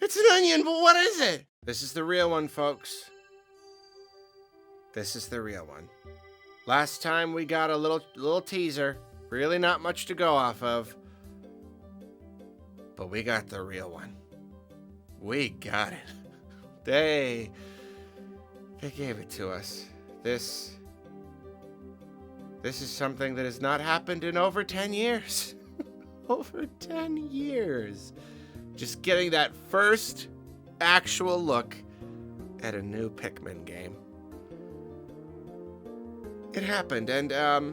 It's an onion, but what is it? This is the real one, folks. This is the real one. Last time we got a little teaser. Really not much to go off of. But we got the real one. We got it. They gave it to us. This is something that has not happened in over 10 years. Over 10 years. Just getting that first actual look at a new Pikmin game. It happened, and I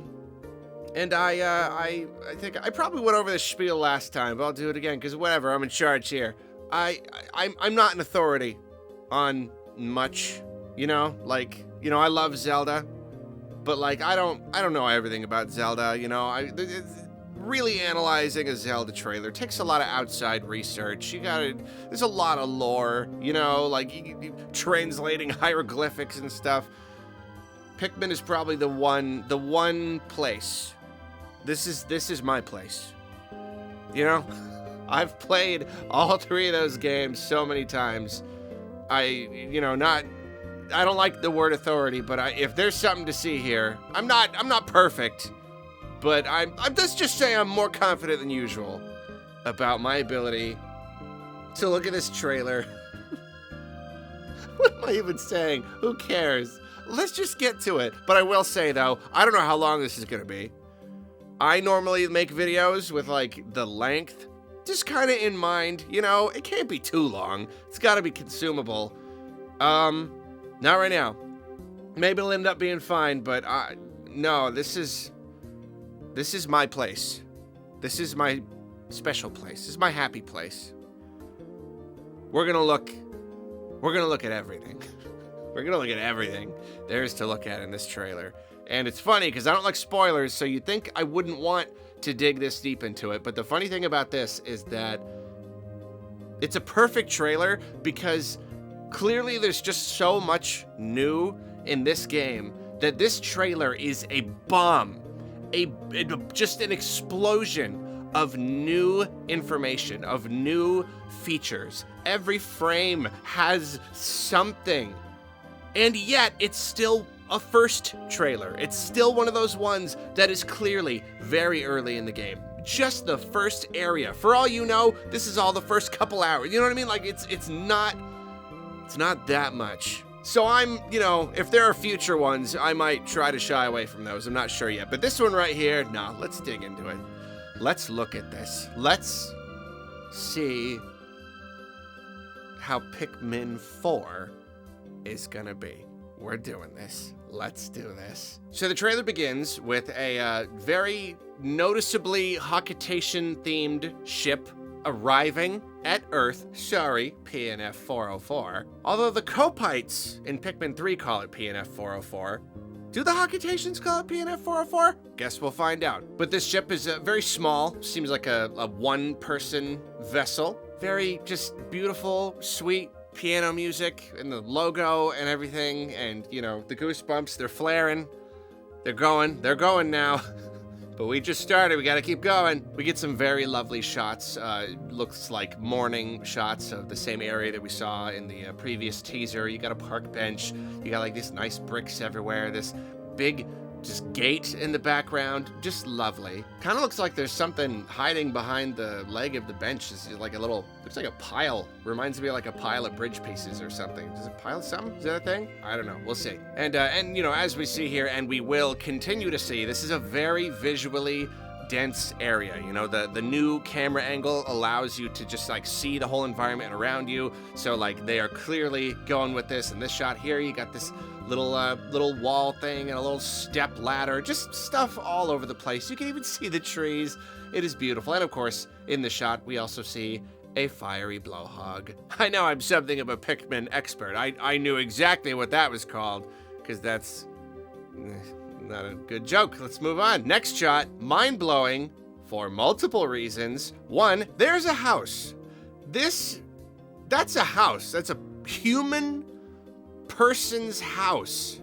think I probably went over this spiel last time, but I'll do it again, because whatever, I'm in charge here. I'm not an authority on much, you know? Like, you know, I love Zelda, but like, I don't know everything about Zelda, you know? Really analyzing a Zelda trailer takes a lot of outside research. There's a lot of lore, you know, like translating hieroglyphics and stuff. Pikmin is probably the one place. This is my place. You know, I've played all 3 of those games so many times. I don't like the word authority, but if there's something to see here, I'm not perfect, but let's just say I'm more confident than usual about my ability to look at this trailer. What am I even saying? Who cares? Let's just get to it. But I will say, though, I don't know how long this is going to be. I normally make videos with, like, the length just kind of in mind. You know, it can't be too long. It's got to be consumable. Not right now. Maybe it'll end up being fine, but no, this is my place. This is my special place. This is my happy place. We're going to look at everything. We're going to look at everything there is to look at in this trailer. And it's funny because I don't like spoilers, so you'd think I wouldn't want to dig this deep into it. But the funny thing about this is that it's a perfect trailer because clearly there's just so much new in this game that this trailer is a bomb. Just an explosion of new information, of new features. Every frame has something. And yet, it's still a first trailer. It's still one of those ones that is clearly very early in the game. Just the first area. For all you know, this is all the first couple hours. You know what I mean? Like, it's not that much. So you know, if there are future ones, I might try to shy away from those. I'm not sure yet. But this one right here, no, let's dig into it. Let's look at this. Let's see how Pikmin 4 is gonna be. We're doing this. Let's do this. So the trailer begins with a very noticeably Hawkitation-themed ship arriving at Earth. Sorry, PNF 404. Although the Copites in Pikmin 3 call it PNF 404. Do the Hawkitations call it PNF 404? Guess we'll find out. But this ship is very small. Seems like a one-person vessel. Very just beautiful, sweet piano music and the logo and everything, and you know, the goosebumps, they're flaring. They're going now. But we just started, we gotta keep going. We get some very lovely shots. Looks like morning shots of the same area that we saw in the previous teaser. You got a park bench, you got like these nice bricks everywhere, this big just gate in the background, just lovely. Kind of looks like there's something hiding behind the leg of the bench. It's like a little, looks like a pile. Reminds me of like a pile of bridge pieces or something. Is it a pile of something? Is that a thing? I don't know. We'll see. And you know, as we see here, and we will continue to see, this is a very visually dense area. You know, the new camera angle allows you to just like see the whole environment around you. So like they are clearly going with this. In this shot here, you got this little wall thing and a little step ladder, just stuff all over the place. You can even see the trees. It is beautiful. And of course, in the shot, we also see a fiery blowhog. I know I'm something of a Pikmin expert. I knew exactly what that was called, because that's not a good joke. Let's move on. Next shot, mind-blowing for multiple reasons. One, there's a house. That's a house. That's a human person's house.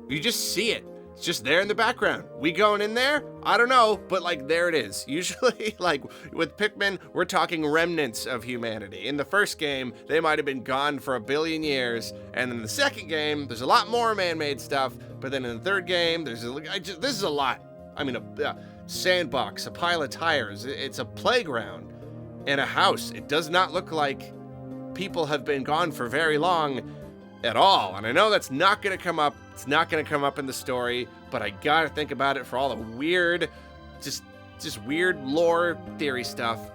You just see it It's just there in the background. We going in there? I don't know, but like there it is. Usually, like with Pikmin, we're talking remnants of humanity. In the first game, they might have been gone for a billion years, and in the second game, there's a lot more man-made stuff. But then in the third game, this is a lot. I mean, a sandbox, a pile of tires. It's a playground and a house. It does not look like people have been gone for very long at all. And I know that's not going to come up. It's not going to come up in the story, but I got to think about it for all the weird, just weird lore theory stuff.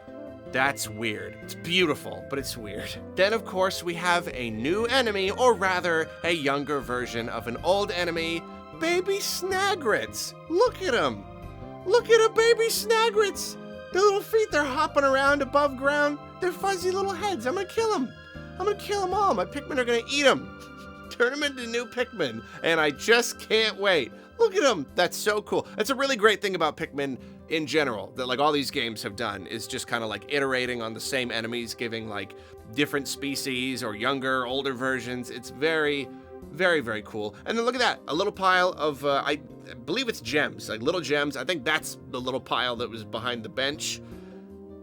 That's weird. It's beautiful, but it's weird. Then, of course, we have a new enemy, or rather, a younger version of an old enemy, baby Snagrets. Look at them. Look at a baby Snagrets. Their little feet, they're hopping around above ground. They're fuzzy little heads. I'm gonna kill them. I'm gonna kill them all. My Pikmin are gonna eat them. Turn them into new Pikmin, and I just can't wait. Look at them. That's so cool. That's a really great thing about Pikmin in general, that like all these games have done, is just kind of like iterating on the same enemies, giving like different species or younger, older versions. It's very, very, very cool. And then look at that, a little pile of, I believe it's gems, like little gems. I think that's the little pile that was behind the bench.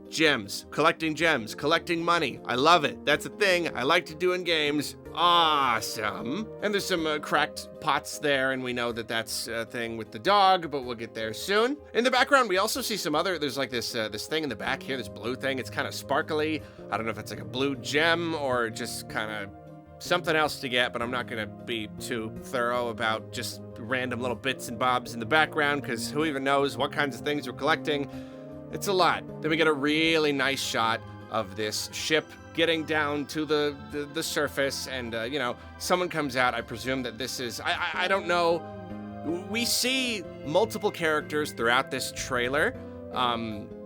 Gems, collecting money. I love it. That's a thing I like to do in games. Awesome. And there's some cracked pots there, and we know that that's a thing with the dog, but we'll get there soon. In the background, we also see some other, there's like this thing in the back here, this blue thing. It's kind of sparkly. I don't know if it's like a blue gem or just kind of something else to get, but I'm not gonna be too thorough about just random little bits and bobs in the background, because who even knows what kinds of things we're collecting. It's a lot. Then we get a really nice shot of this ship getting down to the surface, and you know, someone comes out. I presume that this is, I don't know. We see multiple characters throughout this trailer.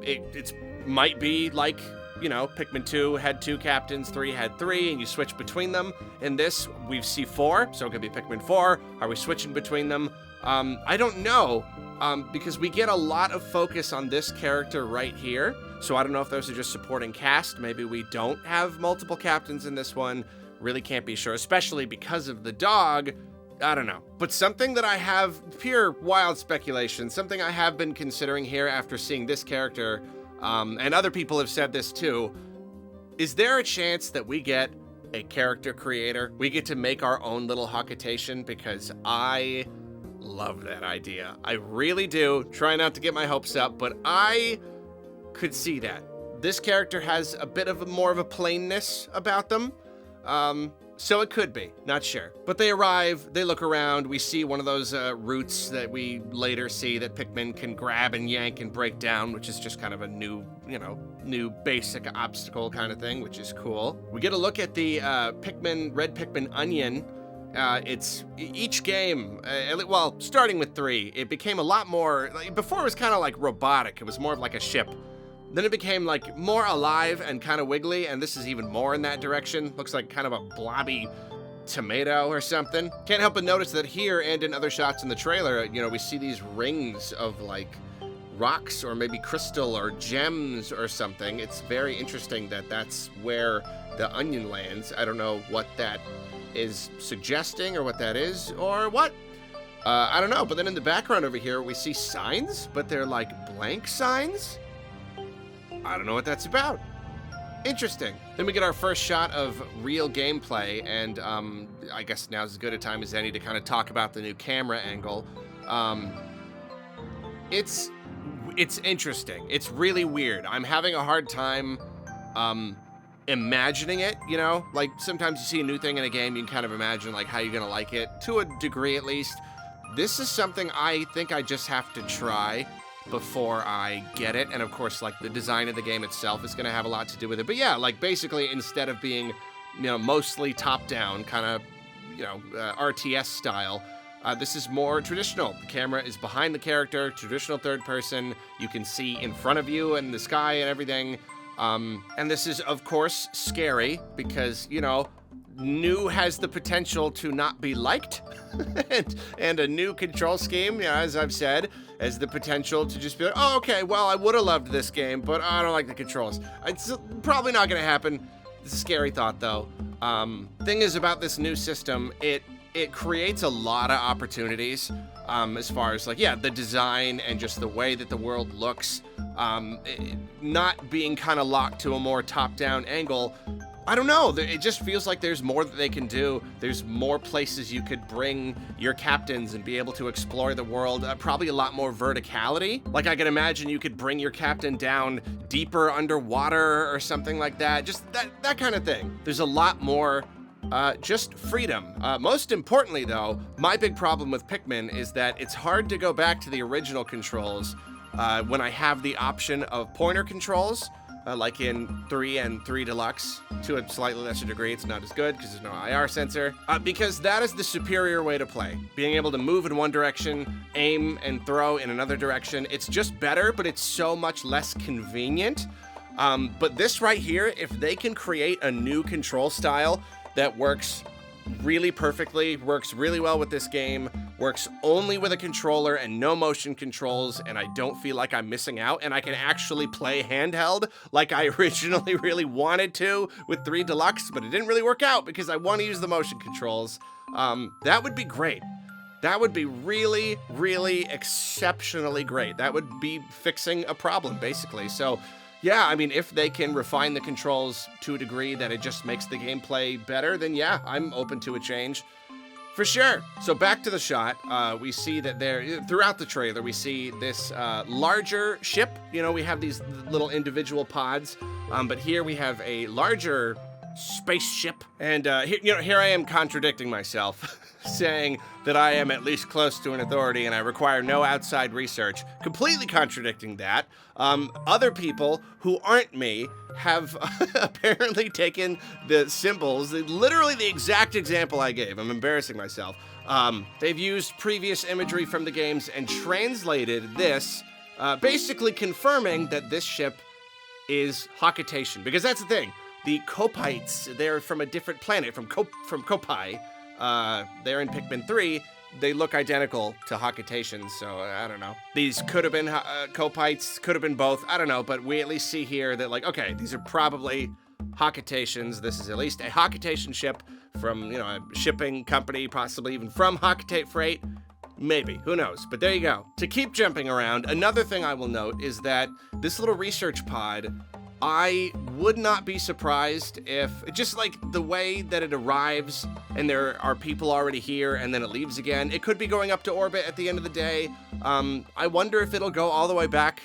It might be like, you know, Pikmin 2 had 2 captains, 3 had 3, and you switch between them. In this, we see 4, so it could be Pikmin 4. Are we switching between them? I don't know, because we get a lot of focus on this character right here. So I don't know if those are just supporting cast. Maybe we don't have multiple captains in this one. Really can't be sure, especially because of the dog. I don't know. But something that I have, pure wild speculation, something I have been considering here after seeing this character, and other people have said this too, is there a chance that we get a character creator? We get to make our own little Hocketation, because I love that idea. I really do. Try not to get my hopes up, but I could see that. This character has a bit of more of a plainness about them. So it could be, not sure. But they arrive, they look around, we see one of those roots that we later see that Pikmin can grab and yank and break down, which is just kind of a new, you know, new basic obstacle kind of thing, which is cool. We get a look at the red Pikmin onion. It's each game, well, starting with 3, it became a lot more, before it was kind of like robotic, it was more of like a ship. Then it became like more alive and kind of wiggly, and this is even more in that direction. Looks like kind of a blobby tomato or something. Can't help but notice that here and in other shots in the trailer, you know, we see these rings of like rocks or maybe crystal or gems or something. It's very interesting that that's where the onion lands. I don't know what that is suggesting or what that is or what. I don't know, but then in the background over here, we see signs, but they're like blank signs. I don't know what that's about. Interesting. Then we get our first shot of real gameplay, and I guess now's as good a time as any to kind of talk about the new camera angle. It's interesting. It's really weird. I'm having a hard time imagining it, you know? Like, sometimes you see a new thing in a game, you can kind of imagine like how you're gonna like it, to a degree at least. This is something I think I just have to try before I get it, and of course, like, the design of the game itself is gonna have a lot to do with it. But yeah, like, basically, instead of being, you know, mostly top-down, kind of, you know, RTS style, this is more traditional. The camera is behind the character, traditional third person. You can see in front of you and the sky and everything. And this is, of course, scary because, you know, new has the potential to not be liked. and a new control scheme, yeah, as I've said, has the potential to just be like, oh, okay, well, I would have loved this game, but I don't like the controls. It's probably not going to happen. It's a scary thought, though. Thing is about this new system, it it creates a lot of opportunities as far as like, yeah, the design and just the way that the world looks, not being kind of locked to a more top-down angle. I don't know, it just feels like there's more that they can do. There's more places you could bring your captains and be able to explore the world, probably a lot more verticality. Like I can imagine you could bring your captain down deeper underwater or something like that, just that kind of thing. There's a lot more just freedom. Most importantly though, my big problem with Pikmin is that it's hard to go back to the original controls when I have the option of pointer controls. Like in 3 and 3 Deluxe. To a slightly lesser degree, it's not as good because there's no IR sensor. Because that is the superior way to play. Being able to move in one direction, aim and throw in another direction. It's just better, but it's so much less convenient. But this right here, if they can create a new control style that works really perfectly, works really well with this game, works only with a controller and no motion controls, and I don't feel like I'm missing out, and I can actually play handheld like I originally really wanted to with 3 Deluxe, but it didn't really work out because I want to use the motion controls. That would be great. That would be really, really exceptionally great. That would be fixing a problem, basically. So yeah, I mean, if they can refine the controls to a degree that it just makes the gameplay better, then yeah, I'm open to a change. For sure. So back to the shot, we see that throughout the trailer, we see this larger ship. You know, we have these little individual pods, but here we have a larger spaceship. And here I am contradicting myself, saying that I am at least close to an authority and I require no outside research, completely contradicting that. Other people who aren't me have apparently taken the symbols, literally the exact example I gave. I'm embarrassing myself. They've used previous imagery from the games and translated this, basically confirming that this ship is Hocketation. Because that's the thing. The Copites, they're from a different planet, from Copi. They're in Pikmin 3. They look identical to Hocketations, so I don't know. These could have been Copites, could have been both, I don't know, but we at least see here that, like, okay, these are probably Hocketations. This is at least a Hocketation ship from, you know, a shipping company, possibly even from Hocketate Freight. Maybe, who knows? But there you go. To keep jumping around, another thing I will note is that this little research pod, I would not be surprised if, just like the way that it arrives and there are people already here and then it leaves again, it could be going up to orbit at the end of the day. I wonder if it'll go all the way back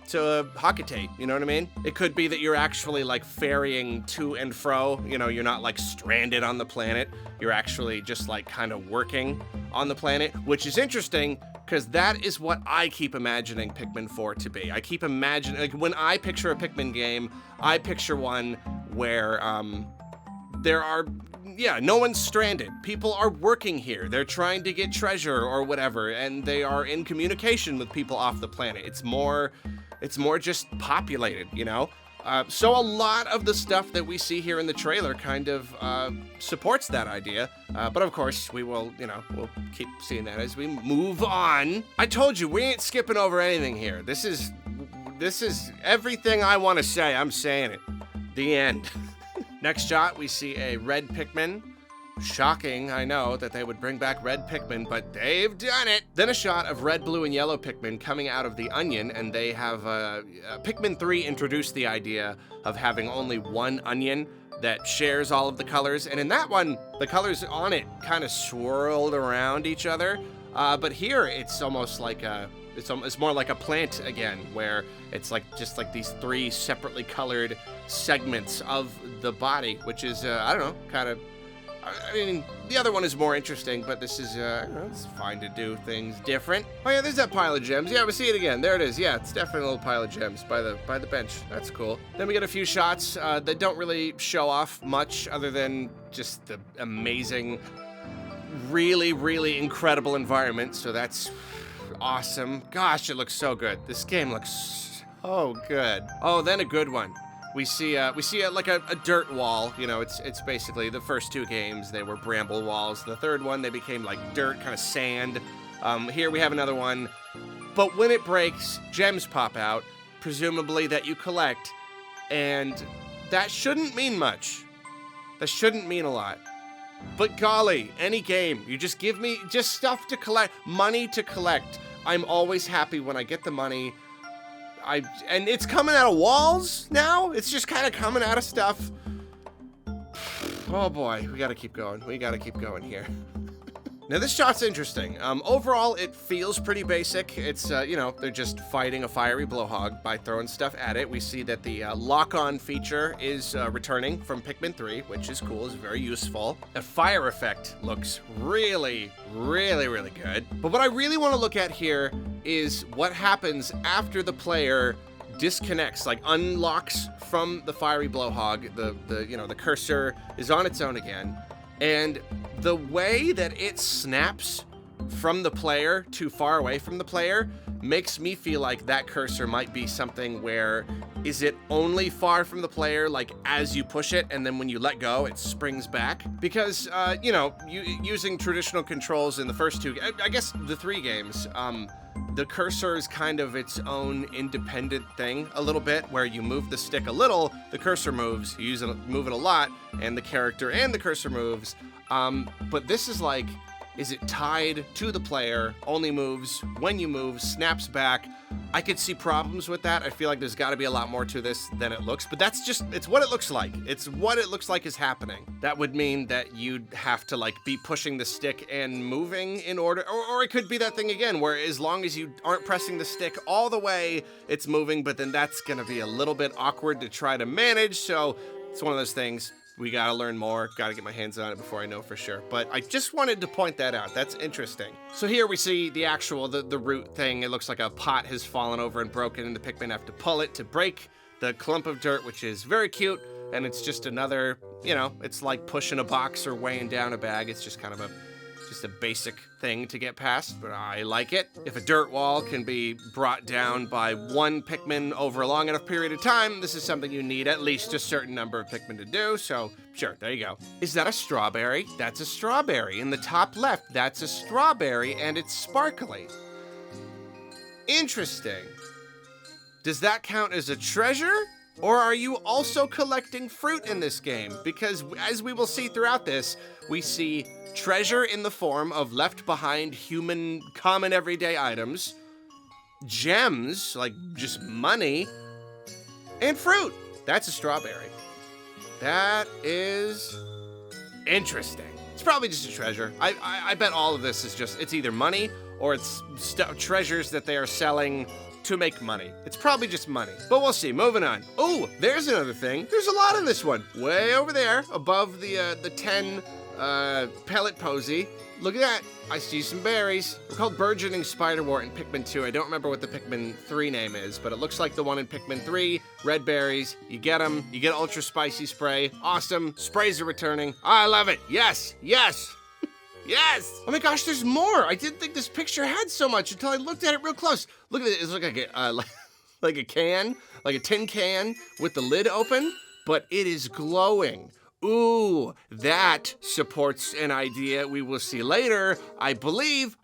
to Hocketate, you know what I mean? It could be that you're actually like ferrying to and fro, you know, you're not like stranded on the planet. You're actually just like kind of working on the planet, which is interesting because that is what I keep imagining Pikmin 4 to be. I keep imagining, like when I picture a Pikmin game, I picture one where there are, yeah, no one's stranded. People are working here. They're trying to get treasure or whatever, and they are in communication with people off the planet. It's more just populated, you know? So a lot of the stuff that we see here in the trailer kind of supports that idea. But of course, we will, you know, we'll keep seeing that as we move on. I told you, we ain't skipping over anything here. This is everything I want to say. I'm saying it. The end. Next shot, we see a red Pikmin. Shocking, I know, that they would bring back red Pikmin, but they've done it. Then a shot of red, blue, and yellow Pikmin coming out of the onion, and they have, Pikmin 3 introduced the idea of having only one onion that shares all of the colors, and in that one, the colors on it kind of swirled around each other, but here it's almost like it's more like a plant again, where it's like just like these 3 separately colored segments of the body, which is, I don't know, kind of, I mean, the other one is more interesting, but this is, it's fine to do things different. Oh yeah, there's that pile of gems. Yeah, we see it again. There it is. Yeah, it's definitely a little pile of gems by the bench. That's cool. Then we get a few shots that don't really show off much other than just the amazing, really, really incredible environment. So that's awesome. Gosh, it looks so good. This game looks so good. Oh, then a good one. We see like a dirt wall. You know, it's basically the first 2 games, they were bramble walls. The third one, they became like dirt, kind of sand. Here we have another one. But when it breaks, gems pop out, presumably that you collect. And that shouldn't mean much. That shouldn't mean a lot. But golly, any game, you just give me just stuff to collect, money to collect. I'm always happy when I get the money. And it's coming out of walls now. It's just kind of coming out of stuff. Oh boy, we gotta keep going. We gotta keep going here. Now this shot's interesting. Overall, it feels pretty basic. It's, you know, they're just fighting a fiery blowhog by throwing stuff at it. We see that the lock-on feature is returning from Pikmin 3, which is cool, is very useful. The fire effect looks really, really, really good. But what I really want to look at here is what happens after the player disconnects, like unlocks from the fiery blowhog. The cursor is on its own again. And the way that it snaps from the player to far away from the player makes me feel like that cursor might be something where, is it only far from the player, like as you push it, and then when you let go, it springs back? Because, using traditional controls in the first two, I guess the 3 games, the cursor is kind of its own independent thing a little bit, where you move the stick a little, the cursor moves, you move it a lot, and the character and the cursor moves. But this is like, is it tied to the player, only moves when you move, snaps back? I could see problems with that. I feel like there's gotta be a lot more to this than it looks, but that's just, it's what it looks like. It's what it looks like is happening. That would mean that you'd have to like be pushing the stick and moving in order, or it could be that thing again, where as long as you aren't pressing the stick all the way, it's moving, but then that's gonna be a little bit awkward to try to manage, so it's one of those things. We gotta learn more, gotta get my hands on it before I know for sure. But I just wanted to point that out, that's interesting. So here we see the actual, the root thing. It looks like a pot has fallen over and broken, and the Pikmin have to pull it to break the clump of dirt, which is very cute. And it's just another, it's like pushing a box or weighing down a bag. It's just kind of a basic thing to get past, but I like it. If a dirt wall can be brought down by one Pikmin over a long enough period of time, this is something you need at least a certain number of Pikmin to do, so sure, there you go. Is that a strawberry? That's a strawberry. In the top left, that's a strawberry, and it's sparkly. Interesting. Does that count as a treasure? Or are you also collecting fruit in this game? Because as we will see throughout this, we see treasure in the form of left behind human common everyday items, gems, like just money, and fruit. That's a strawberry. That is interesting. It's probably just a treasure. I bet all of this is just, it's either money or it's treasures that they are selling to make money. It's probably just money, but we'll see. Moving on. Oh, there's another thing. There's a lot in this one. Way over there, above the 10 pellet posy. Look at that. I see some berries. They're called burgeoning spiderwort in Pikmin 2. I don't remember what the Pikmin 3 name is, but it looks like the one in Pikmin 3. Red berries. You get them. You get ultra spicy spray. Awesome. Sprays are returning. I love it. Yes. Yes. Yes! Oh my gosh, there's more! I didn't think this picture had so much until I looked at it real close. Look at it, it's like like a can, like a tin can with the lid open, but it is glowing. Ooh, that supports an idea we will see later. I believe,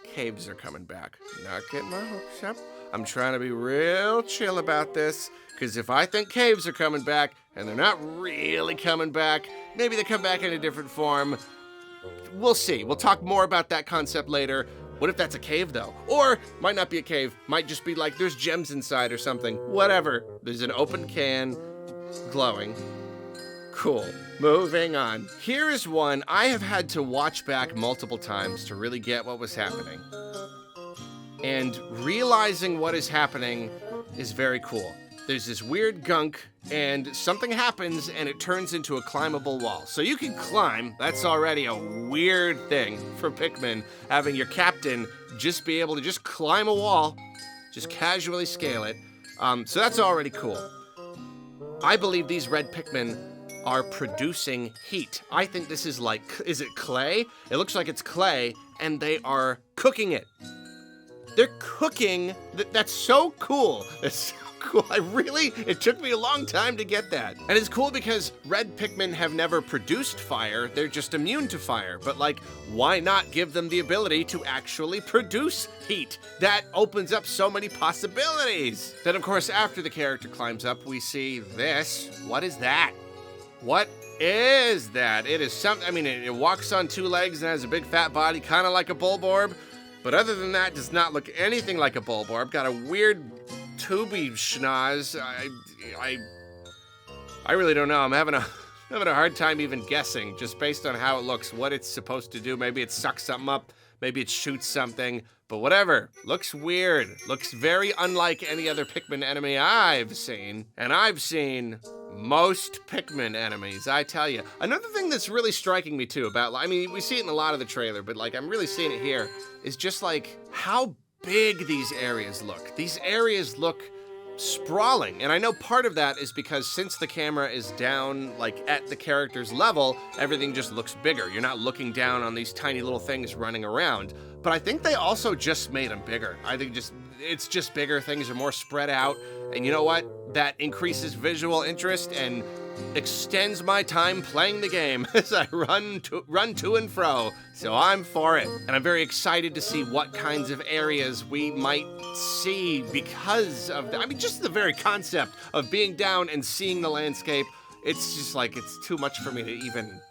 caves are coming back. Not getting my hopes up. I'm trying to be real chill about this, because if I think caves are coming back, and they're not really coming back, maybe they come back in a different form. We'll see. We'll talk more about that concept later. What if that's a cave, though? Or, might not be a cave. Might just be like, there's gems inside or something. Whatever. There's an open can, glowing. Cool. Moving on. Here is one I have had to watch back multiple times to really get what was happening. And realizing what is happening is very cool. There's this weird gunk, and something happens, and it turns into a climbable wall. So you can climb. That's already a weird thing for Pikmin, having your captain just be able to just climb a wall, just casually scale it. So that's already cool. I believe these red Pikmin are producing heat. I think this is like, is it clay? It looks like it's clay, and they are cooking it. They're cooking, that's so cool. It's so cool. It took me a long time to get that. And it's cool because red Pikmin have never produced fire. They're just immune to fire. But like, why not give them the ability to actually produce heat? That opens up so many possibilities. Then of course, after the character climbs up, we see this. What is that? What is that? It is something, I mean, it walks on 2 legs and has a big fat body, kind of like a Bulborb. But other than that, does not look anything like a Bulborb. Got a weird tubey schnoz. I really don't know. I'm having a hard time even guessing, just based on how it looks, what it's supposed to do. Maybe it sucks something up. Maybe it shoots something. But whatever. Looks weird. Looks very unlike any other Pikmin enemy I've seen. And I've seen most Pikmin enemies, I tell you. Another thing that's really striking me too about, I mean, we see it in a lot of the trailer, but like I'm really seeing it here, is just like how big these areas look. These areas look sprawling. And I know part of that is because since the camera is down like at the character's level, everything just looks bigger. You're not looking down on these tiny little things running around. But I think they also just made them bigger. I think it's just bigger, things are more spread out. And you know what? That increases visual interest and extends my time playing the game as I run to and fro. So I'm for it. And I'm very excited to see what kinds of areas we might see because of I mean, just the very concept of being down and seeing the landscape. It's just like, it's too much for me to even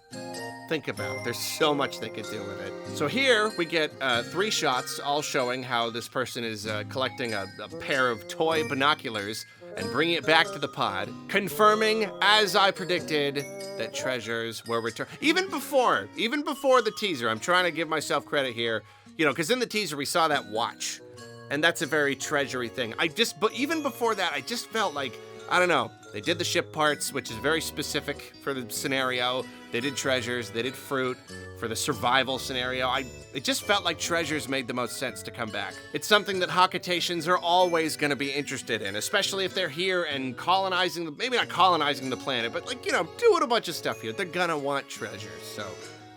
think about. There's so much they could do with it. So here we get 3 shots all showing how this person is collecting a pair of toy binoculars and bringing it back to the pod, confirming, as I predicted, that treasures were returned. Even before the teaser, I'm trying to give myself credit here, you know, because in the teaser we saw that watch, and that's a very treasury thing. But even before that, I just felt like, I don't know, they did the ship parts, which is very specific for the scenario. They did treasures, they did fruit for the survival scenario. It just felt like treasures made the most sense to come back. It's something that Hakatations are always gonna be interested in, especially if they're here and colonizing, maybe not colonizing the planet, but like, you know, doing a bunch of stuff here. They're gonna want treasures. So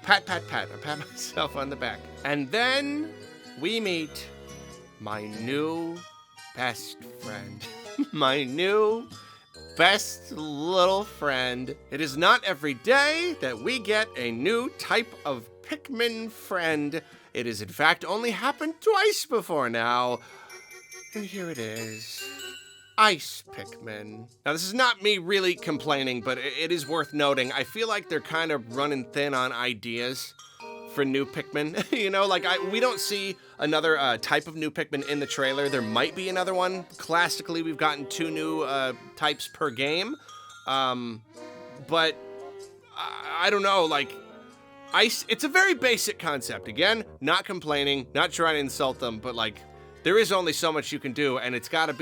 pat, pat, pat, I pat myself on the back. And then we meet my new best friend. My new best little friend. It is not every day that we get a new type of Pikmin friend. It has in fact only happened twice before now. And here it is. Ice Pikmin. Now this is not me really complaining, but it is worth noting. I feel like they're kind of running thin on ideas for new Pikmin. You know, like we don't see another type of new Pikmin in the trailer. There might be another one. Classically, we've gotten 2 new types per game. But I don't know, like ice, it's a very basic concept. Again, not complaining, not trying to insult them, but like there is only so much you can do, and it can't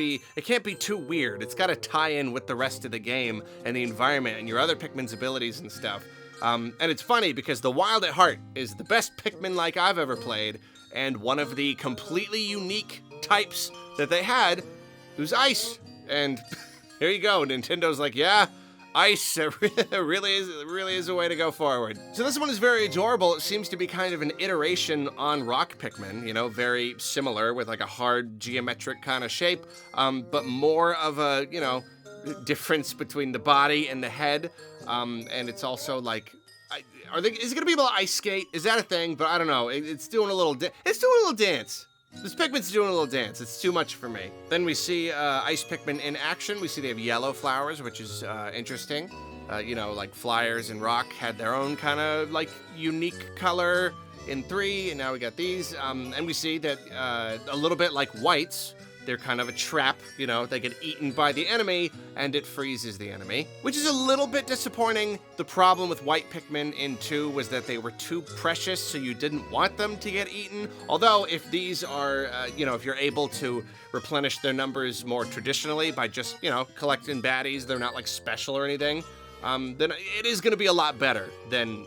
be too weird. It's gotta tie in with the rest of the game and the environment and your other Pikmin's abilities and stuff. And it's funny because the Wild at Heart is the best Pikmin like I've ever played, and one of the completely unique types that they had was ice. And here you go, Nintendo's like, yeah, ice, it really is a way to go forward. So this one is very adorable. It seems to be kind of an iteration on Rock Pikmin, you know, very similar with like a hard geometric kind of shape, but more of a, you know, difference between the body and the head. And it's also like, is it gonna be able to ice skate? Is that a thing? But I don't know. It's doing a little dance. This Pikmin's doing a little dance. It's too much for me. Then we see Ice Pikmin in action. We see they have yellow flowers, which is interesting. You know, like Flyers and Rock had their own kind of like unique color in 3, and now we got these. And we see that a little bit like Whites, they're kind of a trap, you know, they get eaten by the enemy and it freezes the enemy, which is a little bit disappointing. The problem with White Pikmin in 2 was that they were too precious, so you didn't want them to get eaten. Although if these are, you know, if you're able to replenish their numbers more traditionally by just, you know, collecting baddies, they're not like special or anything, then it is going to be a lot better than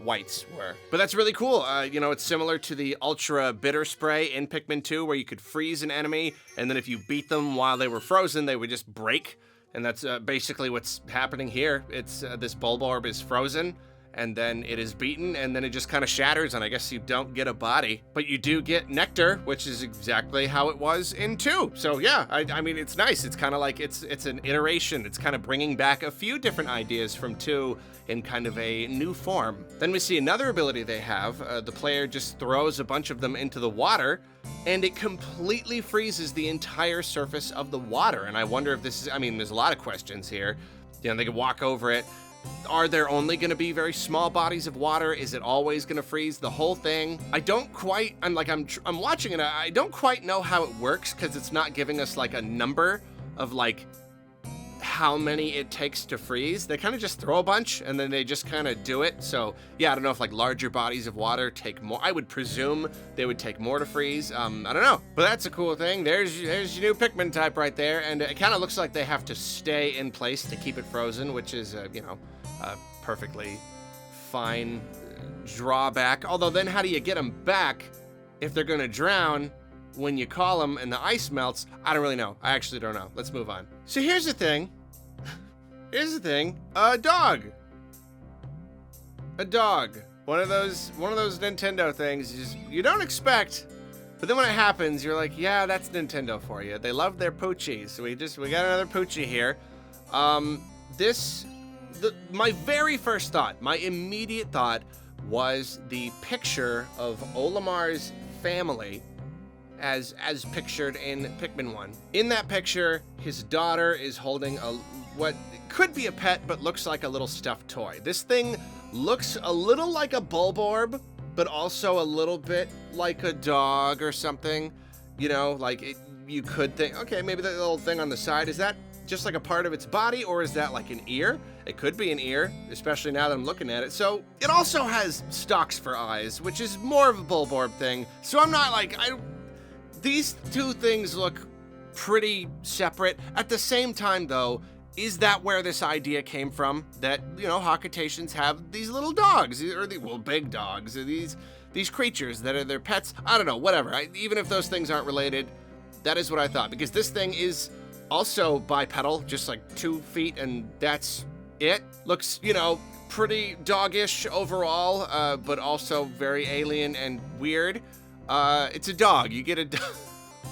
Whites were. But that's really cool. You know, it's similar to the Ultra Bitter Spray in Pikmin 2, where you could freeze an enemy, and then if you beat them while they were frozen, they would just break. And that's basically what's happening here. It's this Bulborb is frozen, and then it is beaten, and then it just kind of shatters, and I guess you don't get a body. But you do get nectar, which is exactly how it was in 2. So yeah, I mean, it's nice. It's kind of like, it's an iteration. It's kind of bringing back a few different ideas from 2 in kind of a new form. Then we see another ability they have. The player just throws a bunch of them into the water, and it completely freezes the entire surface of the water. And I wonder if this is, I mean, there's a lot of questions here. You know, they could walk over it. Are there only going to be very small bodies of water? Is it always going to freeze the whole thing? I don't quite, I'm watching it, I don't quite know how it works, because it's not giving us like a number of like how many it takes to freeze. They kind of just throw a bunch and then they just kind of do it. So yeah, I don't know if like larger bodies of water take more. I would presume they would take more to freeze. I don't know, but that's a cool thing. There's your new Pikmin type right there. And it kind of looks like they have to stay in place to keep it frozen, which is, you know, a perfectly fine drawback. Although then how do you get them back if they're gonna drown when you call them and the ice melts? I don't really know. I actually don't know. Let's move on. So here's the thing. A dog. One of those Nintendo things you don't expect, but then when it happens, you're like, yeah, that's Nintendo for you. They love their Poochies. So we got another Poochie here. My very first thought, my immediate thought was the picture of Olimar's family as pictured in Pikmin 1. In that picture, his daughter is holding what could be a pet, but looks like a little stuffed toy. This thing looks a little like a Bulborb, but also a little bit like a dog or something. You know, like you could think, okay, maybe that little thing on the side, is that just like a part of its body, or is that like an ear? It could be an ear, especially now that I'm looking at it. So it also has stalks for eyes, which is more of a Bulborb thing. So I'm not like, these two things look pretty separate. At the same time though, is that where this idea came from? That, you know, Hakatations have these little dogs, or big dogs, or these creatures that are their pets? I don't know, whatever. Even if those things aren't related, that is what I thought. Because this thing is also bipedal, just like 2 feet, and that's it. Looks, you know, pretty doggish overall, but also very alien and weird. It's a dog. You get a dog.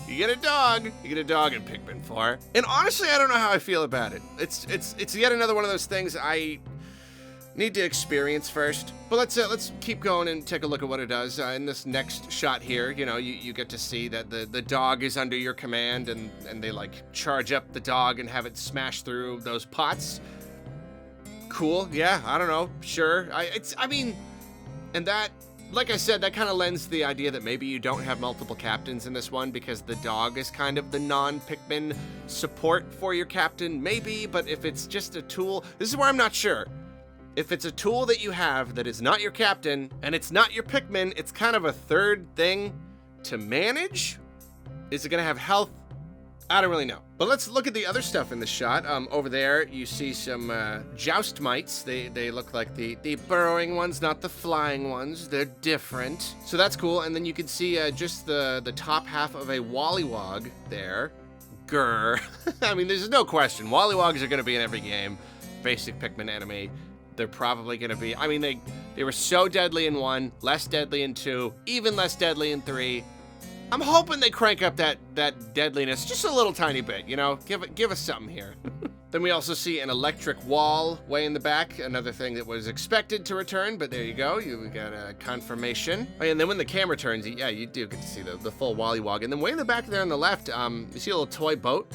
You get a dog in Pikmin 4. And honestly, I don't know how I feel about it. It's yet another one of those things I need to experience first. But let's keep going and take a look at what it does. In this next shot here, you know, you get to see that the dog is under your command, and they like charge up the dog and have it smash through those pots. Cool, yeah, I don't know, sure. I mean, and that, like I said, that kind of lends the idea that maybe you don't have multiple captains in this one, because the dog is kind of the non-Pikmin support for your captain, maybe. But if it's just a tool, this is where I'm not sure. If it's a tool that you have that is not your captain, and it's not your Pikmin, it's kind of a third thing to manage? Is it gonna have health? I don't really know. But let's look at the other stuff in the shot. Over there, you see some joust mites. They look like the burrowing ones, not the flying ones. They're different. So that's cool. And then you can see just the top half of a Wollywog there. Grr. I mean, there's no question. Wollywogs are going to be in every game. Basic Pikmin enemy. They're probably going to be... I mean, they were so deadly in 1, less deadly in 2, even less deadly in 3. I'm hoping they crank up that deadliness just a little tiny bit, you know? Give us something here. Then we also see an electric wall way in the back, another thing that was expected to return, but there you go. We got a confirmation. Oh, and then when the camera turns, yeah, you do get to see the full Wollywog. And then way in the back there on the left, you see a little toy boat.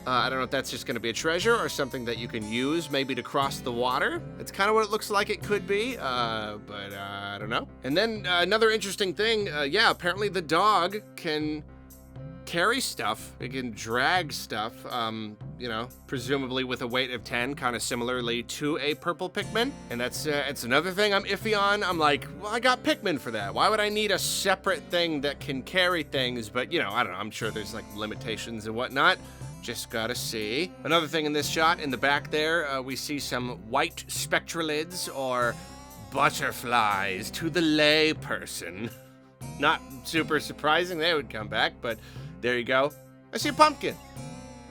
I don't know if that's just going to be a treasure or something that you can use maybe to cross the water. It's kind of what it looks like it could be, but I don't know. And then another interesting thing, yeah, apparently the dog can carry stuff. It can drag stuff, you know, presumably with a weight of 10, kind of similarly to a purple Pikmin. And that's it's another thing I'm iffy on. I'm like, well, I got Pikmin for that. Why would I need a separate thing that can carry things? But, you know, I don't know. I'm sure there's like limitations and whatnot. Just gotta see. Another thing in this shot, in the back there, we see some white spectralids, or butterflies to the lay person. Not super surprising they would come back, but there you go. I see a pumpkin.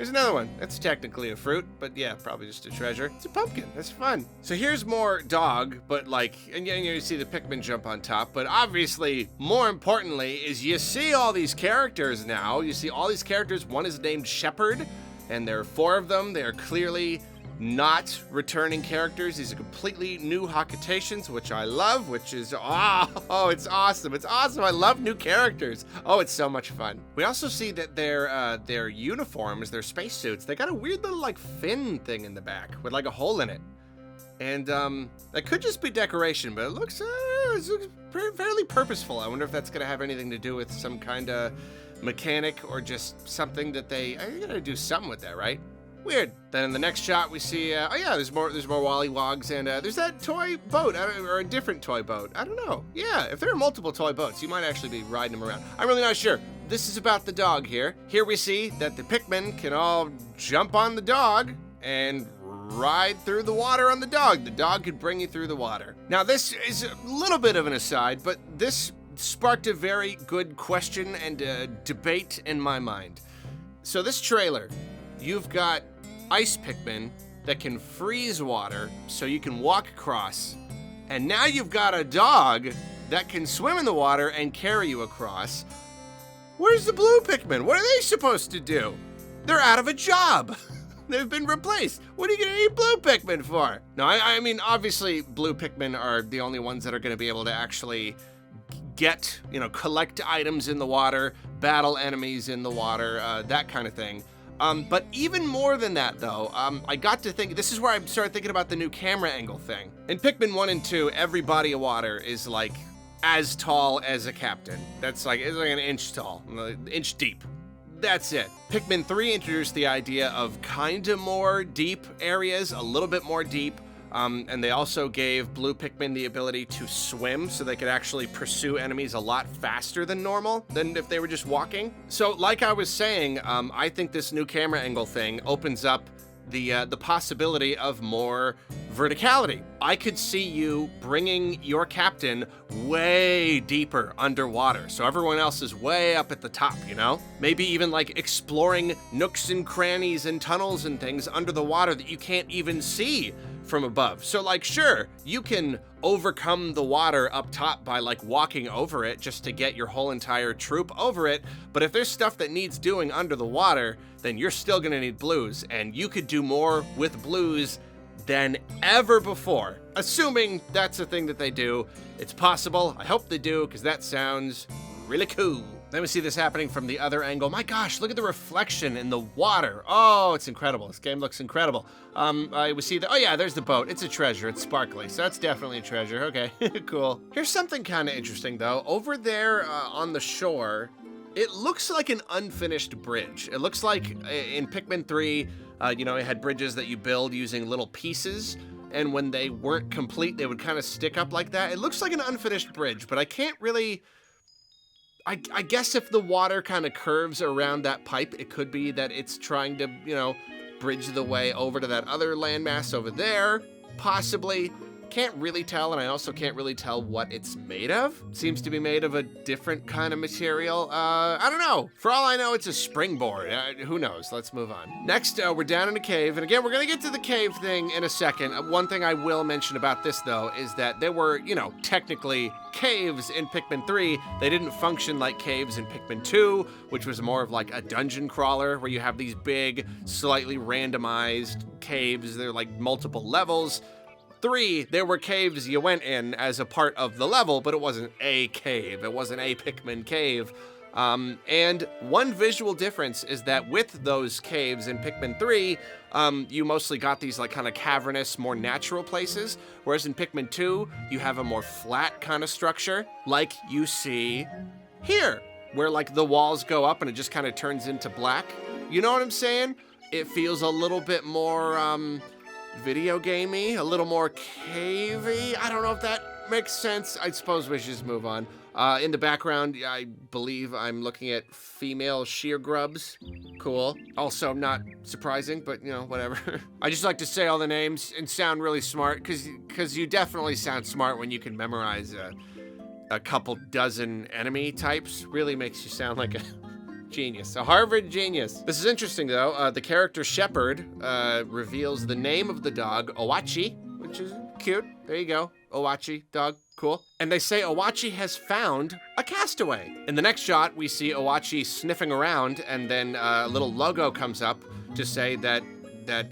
Here's another one. That's technically a fruit, but yeah, probably just a treasure. It's a pumpkin. That's fun. So here's more dog, but like, and you see the Pikmin jump on top, but obviously, more importantly, is you see all these characters now. You see all these characters. One is named Shepherd, and there are 4 of them. They are clearly not returning characters. These are completely new Hakutations, which I love, which is, oh, it's awesome. It's awesome. I love new characters. Oh, it's so much fun. We also see that their uniforms, their spacesuits, they got a weird little like fin thing in the back with like a hole in it. And that could just be decoration, but it looks fairly purposeful. I wonder if that's gonna have anything to do with some kind of mechanic or just something that they gotta do something with that, right? Weird. Then in the next shot we see, oh yeah, there's more Wollywogs, and there's that toy boat, or a different toy boat. I don't know. Yeah, if there are multiple toy boats, you might actually be riding them around. I'm really not sure. This is about the dog here. Here we see that the Pikmin can all jump on the dog and ride through the water on the dog. The dog could bring you through the water. Now this is a little bit of an aside, but this sparked a very good question and debate in my mind. So this trailer, you've got ice Pikmin that can freeze water so you can walk across. And now you've got a dog that can swim in the water and carry you across. Where's the blue Pikmin? What are they supposed to do? They're out of a job. They've been replaced. What are you gonna need blue Pikmin for? No, I mean, obviously blue Pikmin are the only ones that are gonna be able to actually get, collect items in the water, battle enemies in the water, that kind of thing. But even more than that, though, I got to think, this is where I started thinking about the new camera angle thing. In Pikmin 1 and 2, every body of water is like as tall as a captain. It's like an inch tall, an inch deep. That's it. Pikmin 3 introduced the idea of kinda more deep areas, a little bit more deep. And they also gave blue Pikmin the ability to swim so they could actually pursue enemies a lot faster than normal, than if they were just walking. So like I was saying, I think this new camera angle thing opens up the possibility of more verticality. I could see you bringing your captain way deeper underwater, so everyone else is way up at the top, Maybe even like exploring nooks and crannies and tunnels and things under the water that you can't even see from above. So like, sure, you can overcome the water up top by like walking over it just to get your whole entire troop over it, but if there's stuff that needs doing under the water, then you're still gonna need blues, and you could do more with blues than ever before. Assuming that's a thing that they do. It's possible. I hope they do, because that sounds really cool. Then we see this happening from the other angle. My gosh, look at the reflection in the water. Oh, it's incredible. This game looks incredible. We see oh yeah, there's the boat. It's a treasure. It's sparkly, so that's definitely a treasure. Okay, cool. Here's something kind of interesting, though. Over there on the shore, it looks like an unfinished bridge. It looks like in Pikmin 3, it had bridges that you build using little pieces, and when they weren't complete, they would kind of stick up like that. It looks like an unfinished bridge, but I can't really... I guess if the water kind of curves around that pipe, it could be that it's trying to, bridge the way over to that other landmass over there, possibly. Can't really tell, and I also can't really tell what it's made of. Seems to be made of a different kind of material. I don't know. For all I know, it's a springboard. Who knows? Let's move on. Next, we're down in a cave, and again, we're gonna get to the cave thing in a second. One thing I will mention about this, though, is that there were, technically caves in Pikmin 3. They didn't function like caves in Pikmin 2, which was more of like a dungeon crawler, where you have these big, slightly randomized caves. They're like multiple levels. 3, there were caves you went in as a part of the level, but it wasn't a cave. It wasn't a Pikmin cave. And one visual difference is that with those caves in Pikmin 3, you mostly got these like kind of cavernous, more natural places, whereas in Pikmin 2, you have a more flat kind of structure, like you see here, where like the walls go up and it just kind of turns into black. You know what I'm saying? It feels a little bit more, video gamey, a little more cavey. I don't know if that makes sense. I suppose we should just move on. In the background, I believe I'm looking at female shear grubs. Cool. Also not surprising, but whatever. I just like to say all the names and sound really smart, because you definitely sound smart when you can memorize a couple dozen enemy types. Really makes you sound like a Genius. A Harvard genius. This is interesting, though. The character Shepherd reveals the name of the dog, Owachi, which is cute. There you go. Owachi, dog. Cool. And they say Owachi has found a castaway. In the next shot, we see Owachi sniffing around, and then a little logo comes up to say that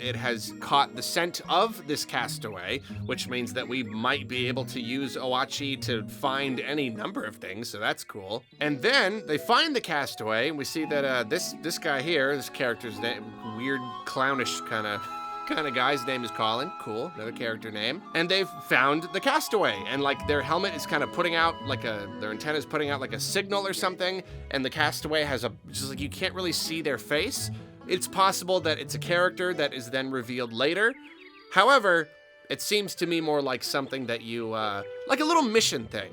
it has caught the scent of this castaway, which means that we might be able to use Owachi to find any number of things, so that's cool. And then they find the castaway, and we see that this guy here, this character's name, weird clownish kind of guy's name is Colin. Cool, another character name. And they've found the castaway, and like their helmet is kind of putting out like their antenna is putting out like a signal or something, and the castaway has just like you can't really see their face. It's possible that it's a character that is then revealed later. However, it seems to me more like something that you, like a little mission thing.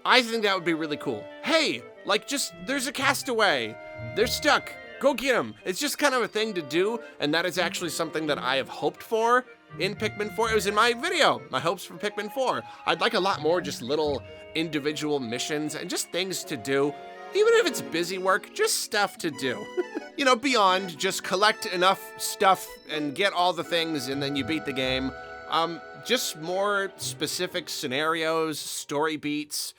I think that would be really cool. Hey, like there's a castaway. They're stuck. Go get them. It's just kind of a thing to do, and that is actually something that I have hoped for in Pikmin 4. It was in my video, my hopes for Pikmin 4. I'd like a lot more just little individual missions and just things to do. Even if it's busy work, just stuff to do. You know, beyond just collect enough stuff and get all the things and then you beat the game. Just more specific scenarios, story beats,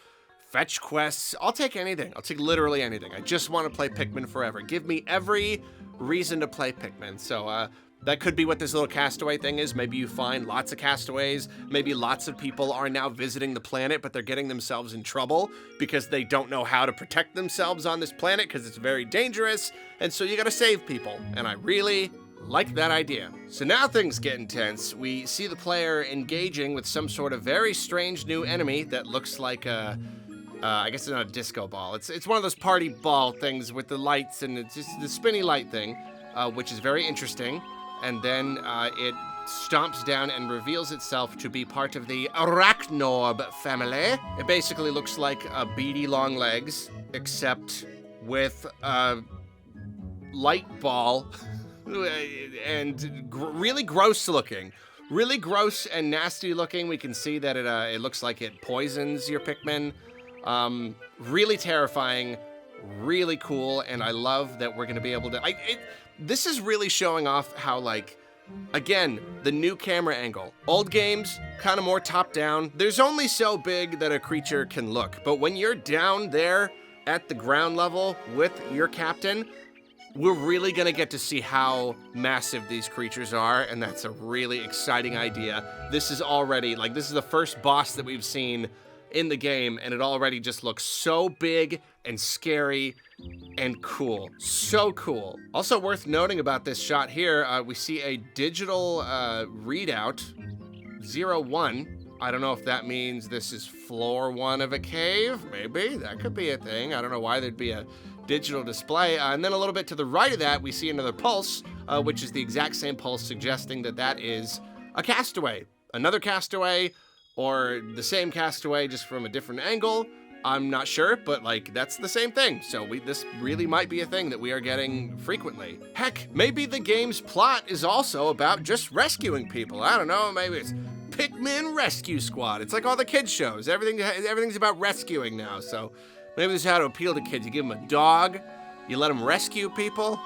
fetch quests. I'll take anything. I'll take literally anything. I just want to play Pikmin forever. Give me every reason to play Pikmin. So, that could be what this little castaway thing is. Maybe you find lots of castaways. Maybe lots of people are now visiting the planet, but they're getting themselves in trouble because they don't know how to protect themselves on this planet because it's very dangerous. And so you gotta save people. And I really like that idea. So now things get intense. We see the player engaging with some sort of very strange new enemy that looks like I guess it's not a disco ball. It's one of those party ball things with the lights, and it's just the spinny light thing, which is very interesting. And then it stomps down and reveals itself to be part of the Arachnoid family. It basically looks like a beady long legs, except with a light ball and really gross looking. Really gross and nasty looking. We can see that it looks like it poisons your Pikmin. Really terrifying, really cool, and I love that we're gonna be able to... This is really showing off how, like, again, the new camera angle. Old games, kind of more top-down. There's only so big that a creature can look, but when you're down there at the ground level with your captain, we're really gonna get to see how massive these creatures are, and that's a really exciting idea. This is already, like, this is the first boss that we've seen in the game, and it already just looks so big and scary and cool. So cool. Also worth noting about this shot here, we see a digital readout, 01. I don't know if that means this is floor 1 of a cave. Maybe, that could be a thing. I don't know why there'd be a digital display. And then a little bit to the right of that, we see another pulse, which is the exact same pulse, suggesting that that is a castaway. Another castaway, or the same castaway just from a different angle. I'm not sure, but like that's the same thing. So this really might be a thing that we are getting frequently. Heck, maybe the game's plot is also about just rescuing people. I don't know, maybe it's Pikmin Rescue Squad. It's like all the kids shows. Everything's about rescuing now. So maybe this is how to appeal to kids. You give them a dog, you let them rescue people.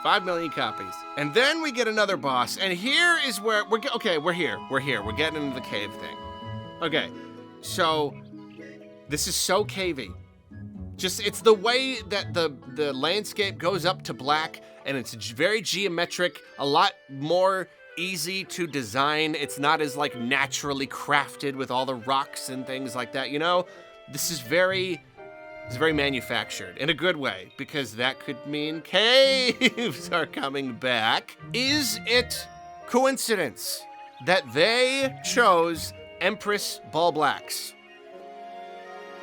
5 million copies. And then we get another boss, and here is where we're here. We're getting into the cave thing. Okay, so this is so cavey. It's the way that the landscape goes up to black, and it's very geometric, a lot more easy to design. It's not as like naturally crafted with all the rocks and things like that, you know? This is very manufactured in a good way, because that could mean caves are coming back. Is it coincidence that they chose Empress Bulblax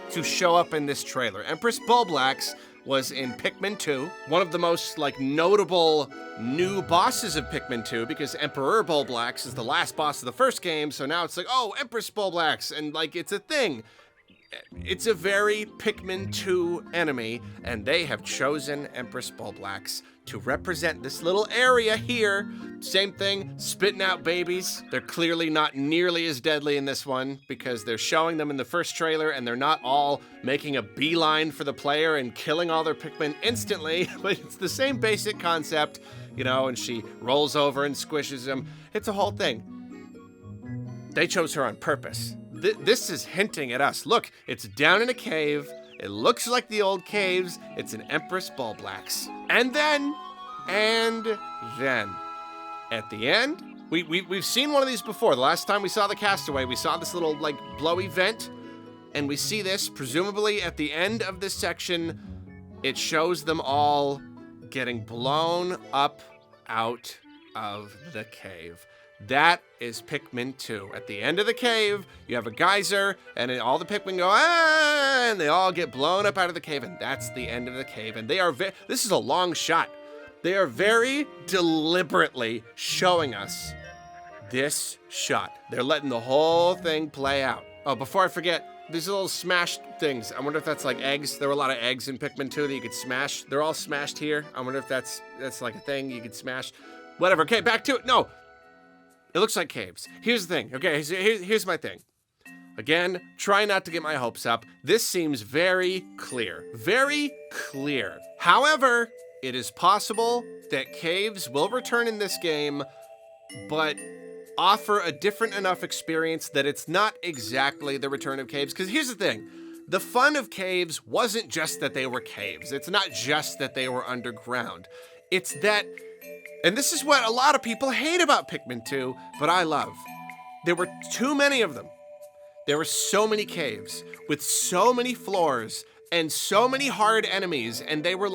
to show up in this trailer? Empress Bulblax was in Pikmin 2, one of the most like notable new bosses of Pikmin 2, because Emperor Bulblax is the last boss of the first game, so now it's like, oh, Empress Bulblax, and like it's a thing. it's a very Pikmin 2 enemy, and they have chosen Empress Bulblax to represent this little area here. Same thing, spitting out babies. They're clearly not nearly as deadly in this one because they're showing them in the first trailer and they're not all making a beeline for the player and killing all their Pikmin instantly, but it's the same basic concept, you know, and she rolls over and squishes them. It's a whole thing. They chose her on purpose. This is hinting at us. Look, it's down in a cave. It looks like the old caves. It's an Empress Bulblax. And then, at the end, we've seen one of these before. The last time we saw the Castaway, we saw this little, like, blowy vent. And we see this, presumably at the end of this section, it shows them all getting blown up out of the cave. That is Pikmin 2. At the end of the cave, you have a geyser, and all the Pikmin go, ah, and they all get blown up out of the cave, and that's the end of the cave. And they are this is a long shot. They are very deliberately showing us this shot. They're letting the whole thing play out. Oh, before I forget, these little smashed things. I wonder if that's like eggs. There were a lot of eggs in Pikmin 2 that you could smash. They're all smashed here. I wonder if that's like a thing you could smash. Whatever. Okay, back to it. No. It looks like caves. Here's the thing. Okay, here's my thing. Again, try not to get my hopes up. This seems very clear. Very clear. However, it is possible that caves will return in this game, but offer a different enough experience that it's not exactly the return of caves. Because here's the thing. The fun of caves wasn't just that they were caves. It's not just that they were underground. It's that... And this is what a lot of people hate about Pikmin 2, but I love. There were too many of them. There were so many caves with so many floors and so many hard enemies, and they were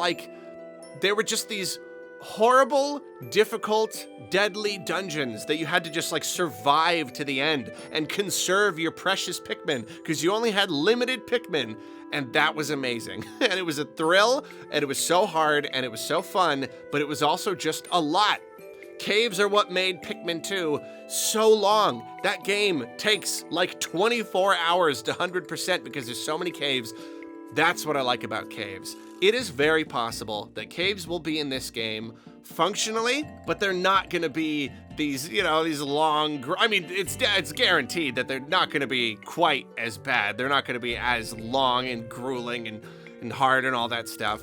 just these horrible, difficult, deadly dungeons that you had to just like survive to the end and conserve your precious Pikmin because you only had limited Pikmin. And that was amazing. And it was a thrill, and it was so hard, and it was so fun, but it was also just a lot. Caves are what made Pikmin 2 so long. That game takes like 24 hours to 100% because there's so many caves. That's what I like about caves. It is very possible that caves will be in this game functionally, but they're not going to be these, you know, these long, I mean, it's guaranteed that they're not going to be quite as bad. They're not going to be as long and grueling and hard and all that stuff.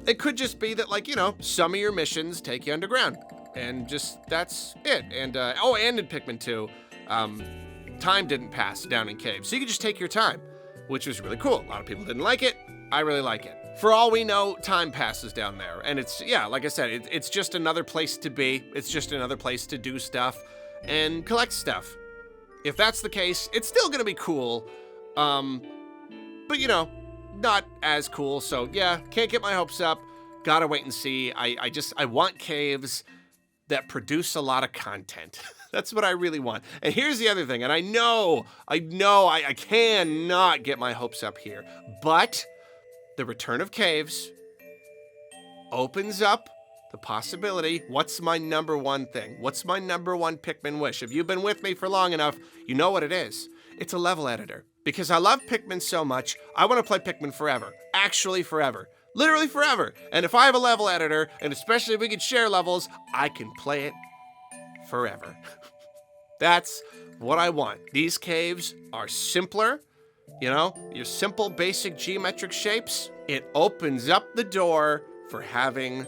It could just be that, like, you know, some of your missions take you underground and just, that's it. And, and in Pikmin 2, time didn't pass down in caves. So you could just take your time, which was really cool. A lot of people didn't like it. I really like it. For all we know, time passes down there. And it's, yeah, like I said, it's just another place to be. It's just another place to do stuff and collect stuff. If that's the case, it's still gonna be cool. But you know, not as cool. So yeah, can't get my hopes up. Gotta wait and see. I want caves that produce a lot of content. That's what I really want. And here's the other thing, and I know I cannot get my hopes up here, but the return of caves opens up the possibility. What's my number one thing? What's my number one Pikmin wish? If you've been with me for long enough, you know what it is. It's a level editor. Because I love Pikmin so much, I want to play Pikmin forever. Actually forever. Literally forever. And if I have a level editor, and especially if we could share levels, I can play it forever. That's what I want. These caves are simpler. You know, your simple, basic geometric shapes, it opens up the door for having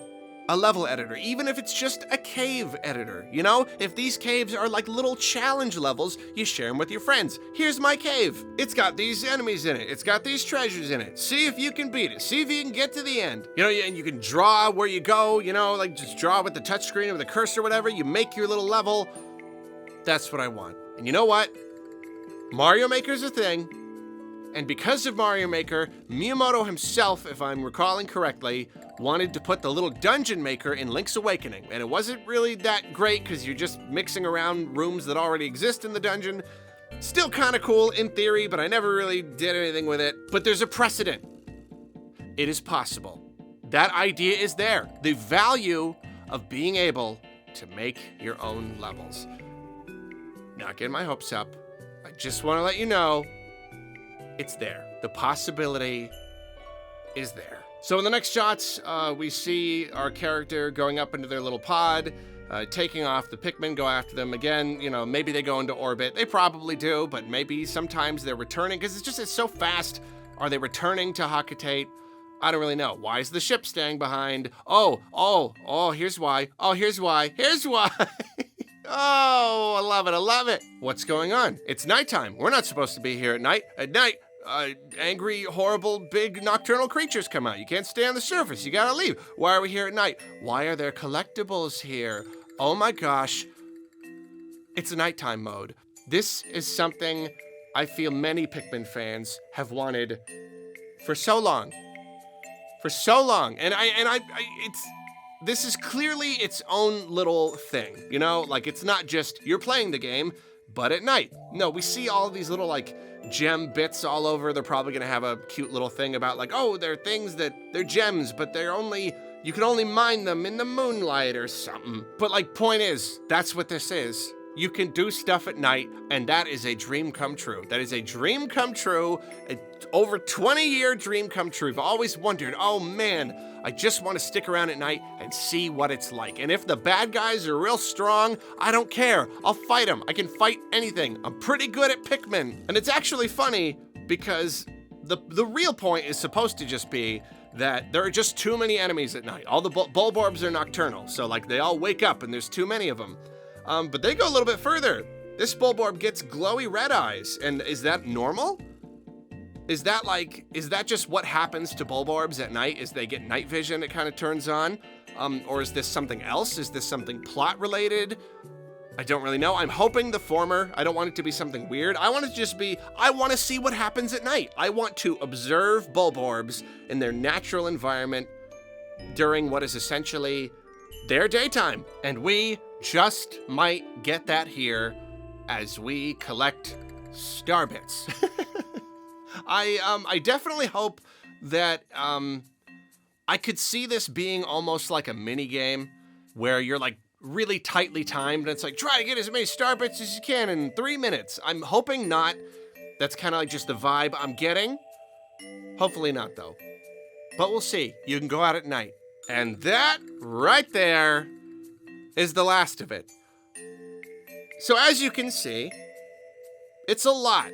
a level editor, even if it's just a cave editor. You know, if these caves are like little challenge levels, you share them with your friends. Here's my cave. It's got these enemies in it. It's got these treasures in it. See if you can beat it. See if you can get to the end. You know, and you can draw where you go, you know, like just draw with the touchscreen or with the cursor or whatever. You make your little level. That's what I want. And you know what? Mario Maker's a thing. And because of Mario Maker, Miyamoto himself, if I'm recalling correctly, wanted to put the little dungeon maker in Link's Awakening. And it wasn't really that great because you're just mixing around rooms that already exist in the dungeon. Still kind of cool in theory, but I never really did anything with it. But there's a precedent. It is possible. That idea is there. The value of being able to make your own levels. Not getting my hopes up. I just want to let you know, it's there. The possibility is there. So in the next shots, we see our character going up into their little pod, taking off. The Pikmin go after them again. You know, maybe they go into orbit. They probably do, but maybe sometimes they're returning because it's so fast. Are they returning to Hakatate? I don't really know. Why is the ship staying behind? Oh, here's why. Oh, here's why. Here's why. Oh, I love it. What's going on? It's nighttime. We're not supposed to be here at night. At night, angry, horrible, big nocturnal creatures come out. You can't stay on the surface. You gotta leave. Why are we here at night? Why are there collectibles here? Oh my gosh. It's a nighttime mode. This is something I feel many Pikmin fans have wanted for so long. For so long. And this is clearly its own little thing, you know? Like, it's not just you're playing the game, but at night. No, we see all these little, like, gem bits all over. They're probably gonna have a cute little thing about, like, oh, they're things that, they're gems, but you can only mine them in the moonlight or something. But, like, point is, that's what this is. You can do stuff at night, and that is a dream come true. That is a dream come true, an over 20-year dream come true. I've always wondered, oh man, I just want to stick around at night and see what it's like. And if the bad guys are real strong, I don't care. I'll fight them. I can fight anything. I'm pretty good at Pikmin. And it's actually funny because the real point is supposed to just be that there are just too many enemies at night. All the Bulborbs are nocturnal, so like they all wake up and there's too many of them. But they go a little bit further. This Bulborb gets glowy red eyes, and is that normal? Is that just what happens to Bulborbs at night? Is they get night vision, it kind of turns on? Or is this something else? Is this something plot related? I don't really know. I'm hoping the former. I don't want it to be something weird. I want it to just be, I want to see what happens at night. I want to observe Bulborbs in their natural environment during what is essentially their daytime. And we just might get that here as we collect star bits. I definitely hope that I could see this being almost like a mini game where you're like really tightly timed and it's like try to get as many star bits as you can in 3 minutes. I'm hoping not. That's kind of like just the vibe I'm getting. Hopefully not though. But we'll see. You can go out at night. And that right there is the last of it. So as you can see, it's a lot.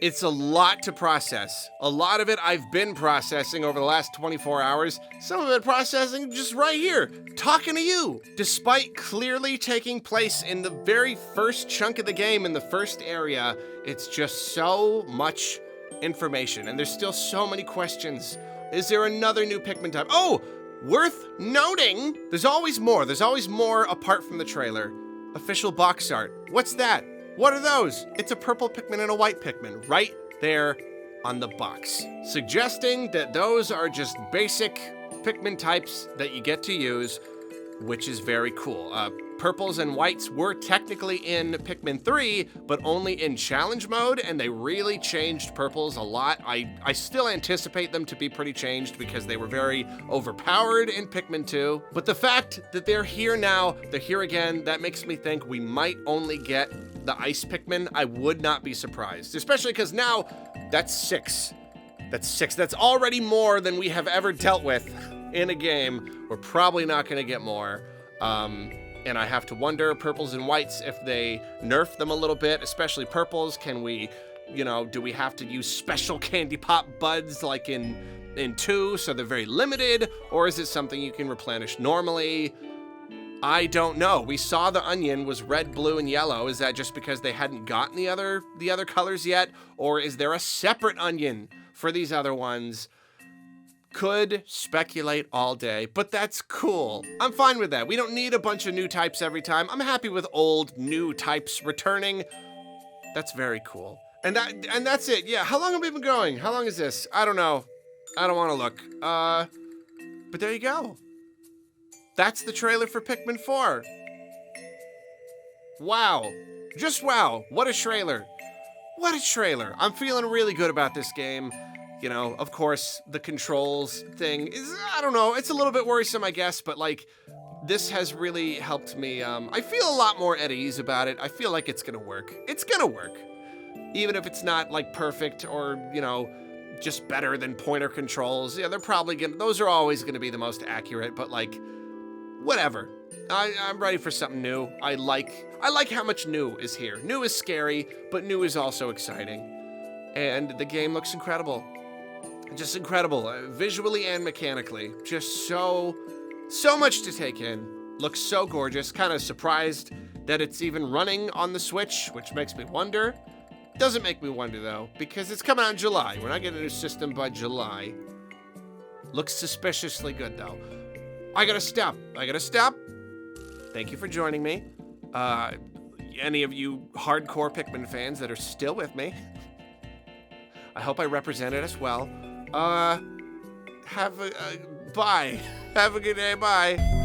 It's a lot to process. A lot of it I've been processing over the last 24 hours. Some of it processing just right here, talking to you. Despite clearly taking place in the very first chunk of the game, in the first area, it's just so much information and there's still so many questions. Is there another new Pikmin type? Oh! Worth noting, there's always more. There's always more apart from the trailer. Official box art. What's that? What are those? It's a purple Pikmin and a white Pikmin right there on the box, suggesting that those are just basic Pikmin types that you get to use, which is very cool. Purples and whites were technically in Pikmin 3, but only in challenge mode, and they really changed purples a lot. I still anticipate them to be pretty changed because they were very overpowered in Pikmin 2. But the fact that they're here now, they're here again, that makes me think we might only get the ice Pikmin. I would not be surprised, especially because now that's 6. That's 6. That's already more than we have ever dealt with in a game. We're probably not gonna get more. And I have to wonder, purples and whites, if they nerf them a little bit, especially purples. Can we, do we have to use special candy pop buds like in 2, so they're very limited? Or is it something you can replenish normally? I don't know. We saw the onion was red, blue, and yellow. Is that just because they hadn't gotten the other colors yet? Or is there a separate onion for these other ones? Could speculate all day, but that's cool. I'm fine with that. We don't need a bunch of new types every time. I'm happy with old, new types returning. That's very cool. And that's it. Yeah, how long have we been going? How long is this? I don't know. I don't want to look. But there you go. That's the trailer for Pikmin 4. Wow. Just wow. What a trailer. What a trailer. I'm feeling really good about this game. Of course, the controls thing is, I don't know, it's a little bit worrisome, I guess, but like, this has really helped me. I feel a lot more at ease about it. I feel like it's gonna work. It's gonna work. Even if it's not like perfect or, just better than pointer controls. Yeah, they're probably those are always gonna be the most accurate, but like, whatever. I'm ready for something new. I like how much new is here. New is scary, but new is also exciting. And the game looks incredible. Just incredible, visually and mechanically. Just so much to take in. Looks so gorgeous. Kind of surprised that it's even running on the Switch, which makes me wonder. Doesn't make me wonder though, because it's coming out in July. We're not getting a new system by July. Looks suspiciously good though. I gotta stop. Thank you for joining me. Any of you hardcore Pikmin fans that are still with me, I hope I represented us well. Bye. Have a good day, bye.